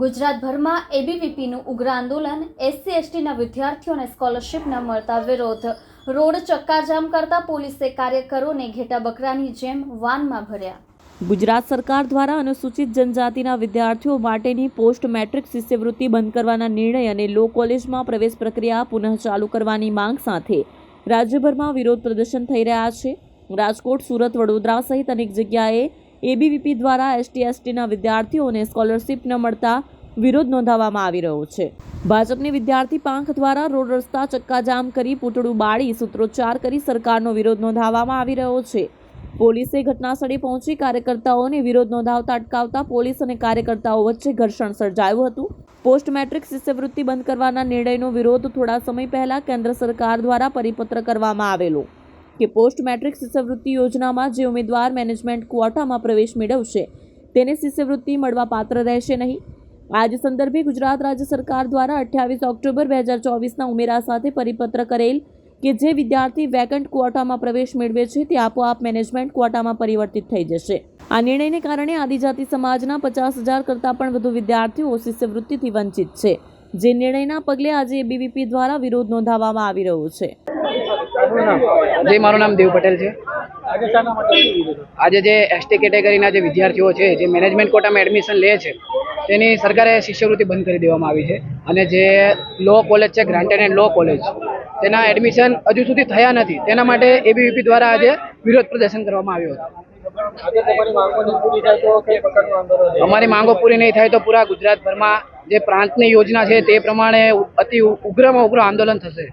ગુજરાતભરમાં એબીવીપીનું ઉગ્ર આંદોલન, SC/STના વિદ્યાર્થીઓને સ્કોલરશીપ ન મળતા વિરોધ, રોડ ચક્કાજામ કરતા પોલીસે કાર્યકરોને ઘેટા બકરાની જેમ વાનમાં ભર્યા। ગુજરાત સરકાર દ્વારા અનુસૂચિત જનજાતિના વિદ્યાર્થીઓ માટેની પોસ્ટ મેટ્રિક શિષ્યવૃત્તિ બંધ કરવાના નિર્ણય અને લો કોલેજમાં પ્રવેશ પ્રક્રિયા પુનઃ ચાલુ કરવાની માંગ સાથે રાજ્યભરમાં વિરોધ પ્રદર્શન થઈ રહ્યા છે। રાજકોટ, સુરત, વડોદરા સહિત અનેક જગ્યાએ એબીવીપી દ્વારા ST/STના વિદ્યાર્થીઓને સ્કોલરશીપ ન મળતા વિરોધ નોંધાવવામાં આવી રહ્યો છે। ભાજપની વિદ્યાર્થી પાંખ દ્વારા રોડ રસ્તા ચક્કાજામ કરી પૂતળું બાળી સૂત્રોચ્ચાર કરી સરકારનો વિરોધ નોંધાવવામાં આવી રહ્યો છે। પોલીસે ઘટનાસ્થળે પહોંચી કાર્યકર્તાઓને વિરોધ નોંધાવતા અટકાવતા પોલીસ અને કાર્યકર્તાઓ વચ્ચે ઘર્ષણ સર્જાયું હતું। પોસ્ટ મેટ્રિક શિષ્યવૃત્તિ બંધ કરવાના નિર્ણયનો વિરોધ થોડા સમય પહેલા કેન્દ્ર સરકાર દ્વારા પરિપત્ર કરવામાં આવેલો કે પોસ્ટ મેટ્રિક શિષ્યવૃત્તિ યોજનામાં જે ઉમેદવાર મેનેજમેન્ટ ક્વોટામાં પ્રવેશ મેળવશે તેને શિષ્યવૃત્તિ મળવા પાત્ર રહેશે નહીં। આજ સંદર્ભે ગુજરાત રાજ્ય સરકાર દ્વારા 28 ઓક્ટોબર 2024ના ઉમેરા સાથે પરિપત્ર કરેલ કે જે વિદ્યાર્થી વેકન્ટ ક્વોટામાં પ્રવેશ મેળવે છે તે આપોઆપ મેનેજમેન્ટ ક્વોટામાં પરિવર્તિત થઈ જશે। આ નિર્ણયને કારણે આદિજાતિ સમાજના 50,000 કરતાં પણ વધુ વિદ્યાર્થીઓ શિષ્યવૃત્તિથી વંચિત છે, જે નિર્ણયના પગલે આજે એબીવીપી દ્વારા વિરોધ નોંધાવવામાં આવી રહ્યો છે। જી, મારું નામ દેવ પટેલ છે। આજે જે એસટી કેટેગરીના જે વિદ્યાર્થીઓ છે જે મેનેજમેન્ટ કોટામાં એડમિશન લે છે તેની સરકારે શિષ્યવૃત્તિ બંધ કરી દેવામાં આવી છે અને જે લો કોલેજ છે, ગ્રાન્ટેડ એન્ડ લો કોલેજ, તેના એડમિશન હજુ સુધી થયા નથી। તેના માટે એબીવીપી દ્વારા આજે વિરોધ પ્રદર્શન કરવામાં આવ્યું હતું। અમારી માંગો પૂરી નહીં થાય તો પૂરા ગુજરાતભરમાં જે પ્રાંતની યોજના છે તે પ્રમાણે અતિ ઉગ્રમાં ઉગ્ર આંદોલન થશે।